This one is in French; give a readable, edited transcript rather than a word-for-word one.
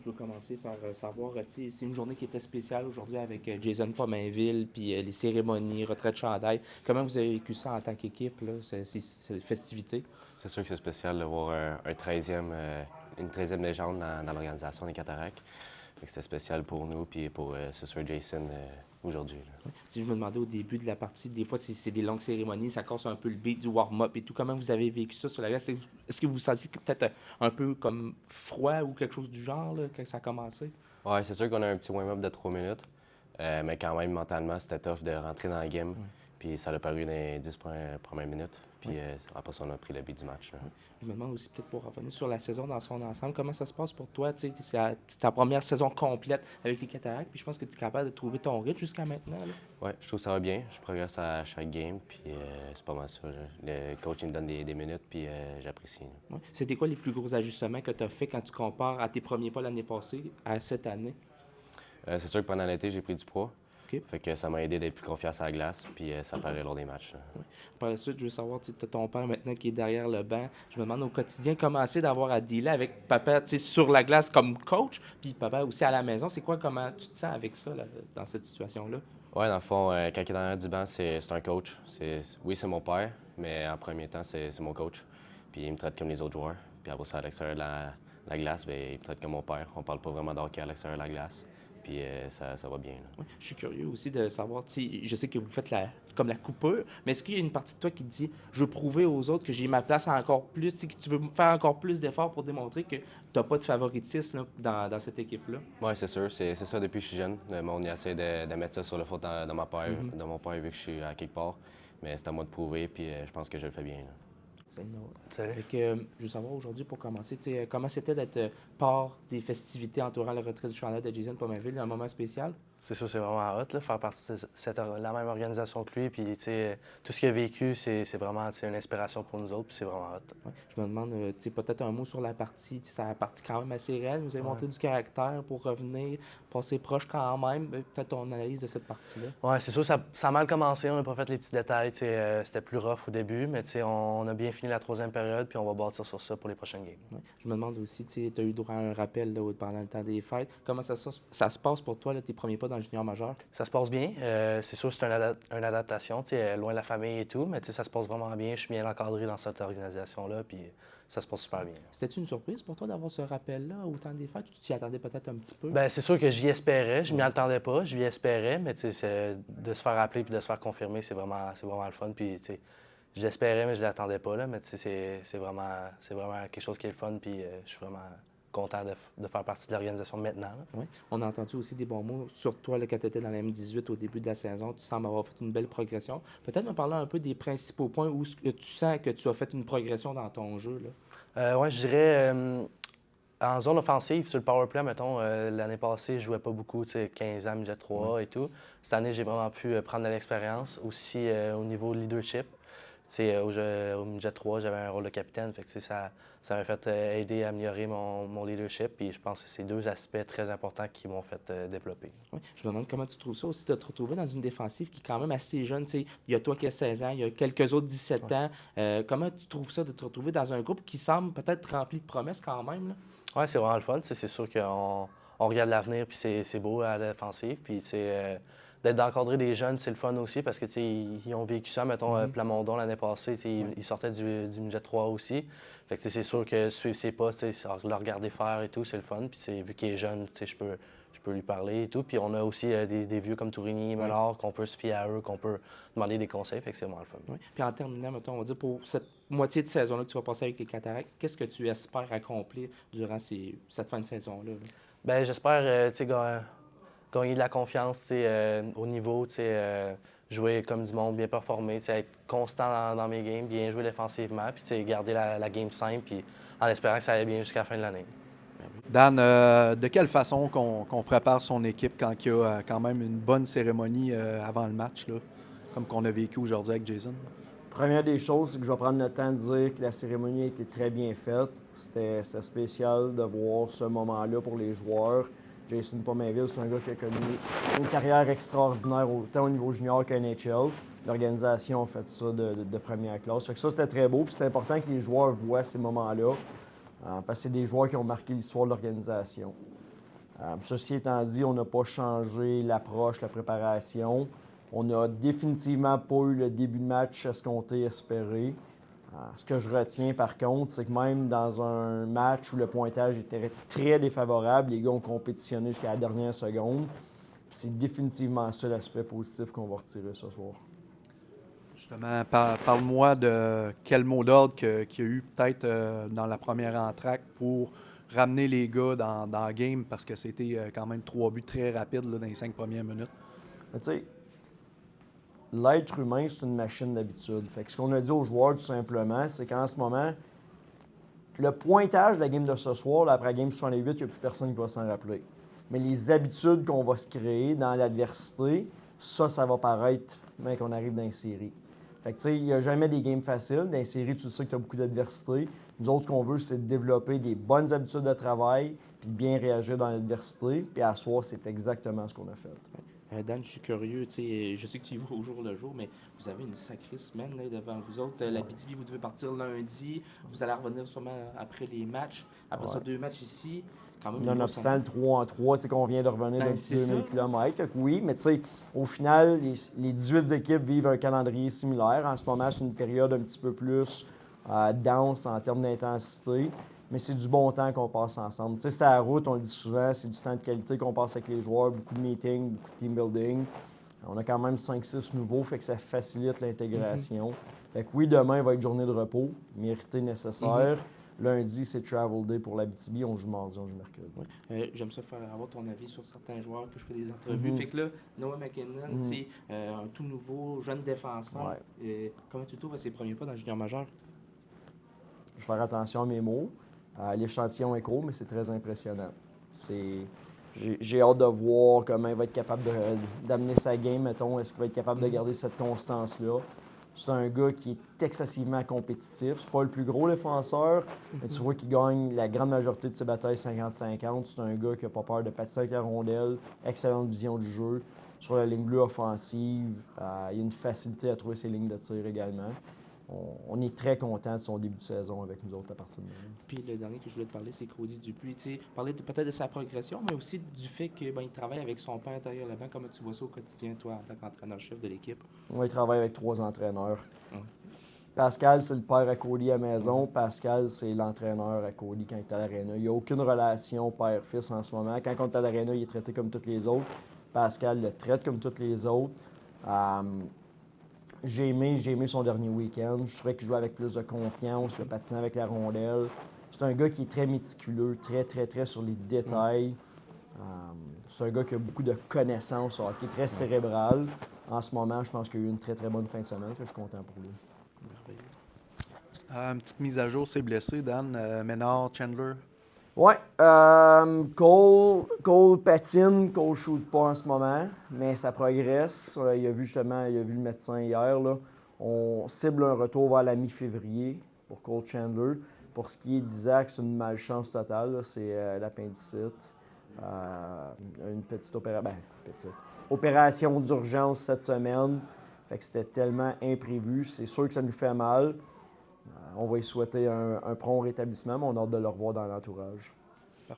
je veux commencer par savoir, c'est une journée qui était spéciale aujourd'hui avec Jason Pomainville, puis les cérémonies, retrait de chandail. Comment vous avez vécu ça en tant qu'équipe, là, ces festivités? C'est sûr que c'est spécial de voir un 13e, une 13e légende dans l'organisation des Cataractes. C'était spécial pour nous puis pour c'est sûr Jason aujourd'hui. Si je me demandais au début de la partie, des fois c'est des longues cérémonies, ça casse un peu le beat du warm-up et tout. Comment vous avez vécu ça sur la glace? Est-ce que vous vous sentiez peut-être un peu comme froid ou quelque chose du genre là, quand ça a commencé? Ouais, c'est sûr qu'on a un petit warm-up de 3 minutes, mais quand même mentalement c'était tough de rentrer dans la game. Ouais. Puis ça a paru dans les 10 premières minutes. Puis Ouais. après ça, on a pris le beat du match. Là. Ouais. Je me demande aussi, peut-être pour revenir sur la saison dans son ensemble, comment ça se passe pour toi? C'est ta première saison complète avec les Cataractes, puis je pense que tu es capable de trouver ton rythme jusqu'à maintenant. Là. Ouais, je trouve que ça va bien. Je progresse à chaque game, puis c'est pas mal ça. Là. Le coach il me donne des minutes, puis j'apprécie. Ouais. C'était quoi les plus gros ajustements que tu as fait quand tu compares à tes premiers pas l'année passée à cette année? C'est sûr que pendant l'été, j'ai pris du poids. OK. Fait que ça m'a aidé d'être plus confiant à la glace, puis ça paraît lors des matchs. Là. Ouais. Par la suite, je veux savoir, tu as ton père maintenant qui est derrière le banc. Je me demande au quotidien comment c'est d'avoir à dealer avec papa sur la glace comme coach, puis papa aussi à la maison. C'est quoi, comment tu te sens avec ça là, dans cette situation-là? Ouais, dans le fond, quand il est derrière du banc, c'est un coach. Oui, c'est mon père, mais en premier temps, c'est mon coach. Puis il me traite comme les autres joueurs. Puis après ça, à l'extérieur de la glace, bien, il me traite comme mon père. On parle pas vraiment d'hockey à l'extérieur de la glace. Puis ça va bien. Là. Ouais. Je suis curieux aussi de savoir, je sais que vous faites comme la coupure, mais est-ce qu'il y a une partie de toi qui te dit, je veux prouver aux autres que j'ai ma place encore plus, que tu veux faire encore plus d'efforts pour démontrer que tu n'as pas de favoritisme là, dans cette équipe-là? Oui, c'est sûr. C'est ça depuis que je suis jeune. Le monde essaie de mettre ça sur le faute de mon père, vu que je suis à quelque part. Mais c'est à moi de prouver, puis je pense que je le fais bien. Là. C'est une autre. Salut. Fait que, je veux savoir aujourd'hui, pour commencer, comment c'était d'être part des festivités entourant le retrait du chandail de Jason Pomainville, un moment spécial? C'est sûr, c'est vraiment hot, là, faire partie de la même organisation que lui. Puis, tout ce qu'il a vécu, c'est vraiment une inspiration pour nous autres. Puis, c'est vraiment hot. Ouais. Je me demande, peut-être un mot sur la partie. C'est la partie quand même assez réelle. Vous avez Ouais. montré du caractère pour revenir, passer proche quand même. Peut-être ton analyse de cette partie-là. Ouais, c'est sûr, ça a mal commencé. On n'a pas fait les petits détails. C'était plus rough au début, mais on a bien fini la troisième période. Puis, on va bâtir sur ça pour les prochaines games. Ouais. Je me demande aussi, tu as eu droit à un rappel là, pendant le temps des fêtes. Comment ça se passe pour toi, là, tes premiers pas dans le junior majeur? Ça se passe bien. C'est sûr, c'est une adaptation, loin de la famille et tout, mais ça se passe vraiment bien. Je suis bien encadré dans cette organisation-là, puis ça se passe super bien. C'était une surprise pour toi d'avoir ce rappel-là au temps des fêtes? Tu t'y attendais peut-être un petit peu? Bien, c'est sûr que j'y espérais. Je m'y attendais pas, j'y espérais, mais de se faire appeler puis de se faire confirmer, c'est vraiment le fun. Puis, je l'espérais, mais je ne l'attendais pas, là, mais c'est vraiment quelque chose qui est le fun, puis je suis vraiment content de faire partie de l'organisation maintenant. Là. Oui. On a entendu aussi des bons mots sur toi là, quand tu étais dans la M18 au début de la saison. Tu sembles avoir fait une belle progression. Peut-être me parler un peu des principaux points où tu sens que tu as fait une progression dans ton jeu. Oui, je dirais en zone offensive, sur le powerplay, mettons, l'année passée, je jouais pas beaucoup, 15 ans, midget 3 et tout. Cette année, j'ai vraiment pu prendre de l'expérience. Aussi au niveau leadership. Au midget 3, j'avais un rôle de capitaine. Fait que, ça m'a fait aider à améliorer mon leadership. Puis je pense que c'est deux aspects très importants qui m'ont fait développer. Oui. Je me demande comment tu trouves ça aussi de te retrouver dans une défensive qui est quand même assez jeune. Il y a toi qui as 16 ans, il y a quelques autres 17 ans. Comment tu trouves ça de te retrouver dans un groupe qui semble peut-être rempli de promesses quand même? Oui, c'est vraiment le fun. C'est sûr qu'on regarde l'avenir, puis c'est beau à la défensive. Puis d'être d'encadrer des jeunes, c'est le fun aussi parce que ils ont vécu ça. Mettons, Plamondon l'année passée, ils sortaient du midget 3 aussi. Fait que c'est sûr que suivre ses pas, le regarder faire et tout, c'est le fun. Puis vu qu'il est jeune, je peux lui parler et tout. Puis on a aussi des vieux comme Tourigny, Ménard, qu'on peut se fier à eux, qu'on peut demander des conseils. Fait que c'est vraiment le fun. Oui. Puis en terminant, mettons, on va dire pour cette moitié de saison-là que tu vas passer avec les Cataractes, qu'est-ce que tu espères accomplir durant cette fin de saison-là? Bien, j'espère gagner de la confiance au niveau, jouer comme du monde, bien performer, être constant dans mes games, bien jouer défensivement, puis garder la game simple, puis en espérant que ça aille bien jusqu'à la fin de l'année. Dan, de quelle façon qu'on prépare son équipe quand il y a quand même une bonne cérémonie avant le match, là, comme qu'on a vécu aujourd'hui avec Jason? Première des choses, c'est que je vais prendre le temps de dire que la cérémonie a été très bien faite. C'était spécial de voir ce moment-là pour les joueurs. Jason Pomainville, c'est un gars qui a connu une carrière extraordinaire, autant au niveau junior qu'à NHL. L'organisation a fait ça de première classe. Fait que ça, c'était très beau. Puis c'est important que les joueurs voient ces moments-là, parce que c'est des joueurs qui ont marqué l'histoire de l'organisation. Ceci étant dit, on n'a pas changé l'approche, la préparation. On n'a définitivement pas eu le début de match escompté, espéré. Ce que je retiens par contre, c'est que même dans un match où le pointage était très défavorable, les gars ont compétitionné jusqu'à la dernière seconde. C'est définitivement ça l'aspect positif qu'on va retirer ce soir. Justement, parle-moi de quel mot d'ordre qu'il y a eu peut-être dans la première entraque pour ramener les gars dans la game parce que c'était quand même 3 buts très rapides là, dans les 5 premières minutes. Tu sais, l'être humain, c'est une machine d'habitude. Fait que ce qu'on a dit aux joueurs, tout simplement, c'est qu'en ce moment, le pointage de la game de ce soir, là, après la game 68, il n'y a plus personne qui va s'en rappeler. Mais les habitudes qu'on va se créer dans l'adversité, ça va paraître même qu'on arrive dans une série. Fait que tu sais, il n'y a jamais des games faciles. Dans une série, tu sais que tu as beaucoup d'adversité. Nous autres, ce qu'on veut, c'est de développer des bonnes habitudes de travail, puis de bien réagir dans l'adversité. Puis à soir, c'est exactement ce qu'on a fait. Dan, je suis curieux, tu sais, je sais que tu y vas au jour le jour, mais vous avez une sacrée semaine là, devant vous autres. La BTB, vous devez partir lundi, vous allez revenir sûrement après les matchs. Après ça, 2 matchs ici. Quand même, Nonobstant le 3-3, tu sais qu'on vient de revenir d'un petit 2000 km. Oui, mais tu sais, au final, les 18 équipes vivent un calendrier similaire. En ce moment, c'est une période un petit peu plus dense en termes d'intensité. Mais c'est du bon temps qu'on passe ensemble. Tu sais, c'est la route, on le dit souvent, c'est du temps de qualité qu'on passe avec les joueurs, beaucoup de meetings, beaucoup de team building. On a quand même 5-6 nouveaux, fait que ça facilite l'intégration. Fait que oui, demain va être journée de repos, mérité nécessaire. Lundi, c'est travel day pour l'Abitibi. On joue mardi, on joue mercredi. J'aime ça faire avoir ton avis sur certains joueurs que je fais des entrevues. Fait que là, Noah McKinnon, c'est un tout nouveau jeune défenseur. Comment tu trouves ses premiers pas dans le junior majeur? Je vais faire attention à mes mots. L'échantillon est court, mais c'est très impressionnant. J'ai hâte de voir comment il va être capable d'amener sa game, mettons. Est-ce qu'il va être capable de garder cette constance-là? C'est un gars qui est excessivement compétitif. C'est pas le plus gros défenseur, mais tu vois qu'il gagne la grande majorité de ses batailles 50-50. C'est un gars qui n'a pas peur de patiner avec la rondelle, excellente vision du jeu. Sur la ligne bleue offensive, il a une facilité à trouver ses lignes de tir également. On est très content de son début de saison avec nous autres à partir de maintenant. Puis le dernier que je voulais te parler, c'est Cody Dupuis. Tu sais, parler peut-être de sa progression, mais aussi du fait qu'il travaille avec son père derrière le banc. Comment tu vois ça au quotidien, toi, en tant qu'entraîneur-chef de l'équipe? Il travaille avec 3 entraîneurs. Pascal, c'est le père à Cody à la maison. Pascal, c'est l'entraîneur à Cody quand il est à l'aréna. Il n'y a aucune relation père-fils en ce moment. Quand on est à l'aréna, il est traité comme tous les autres. Pascal le traite comme tous les autres. J'ai aimé son dernier week-end. Je trouvais qu'il jouait avec plus de confiance, le patinet avec la rondelle. C'est un gars qui est très méticuleux, très sur les détails. C'est un gars qui a beaucoup de connaissances, qui est très cérébral. En ce moment, je pense qu'il a eu une très bonne fin de semaine. Je suis content pour lui. Une petite mise à jour, c'est blessé, Dan. Ménard, Chandler. Ouais. Cole patine, Cole ne shoot pas en ce moment, mais ça progresse. Il a vu le médecin hier. Là. On cible un retour vers la mi-février pour Cole Chandler. Pour ce qui est d'Isaac, c'est une malchance totale. C'est l'appendicite. Une petite opération d'urgence cette semaine. Fait que c'était tellement imprévu. C'est sûr que ça nous fait mal. On va y souhaiter un prompt rétablissement, mais on a hâte de le revoir dans l'entourage.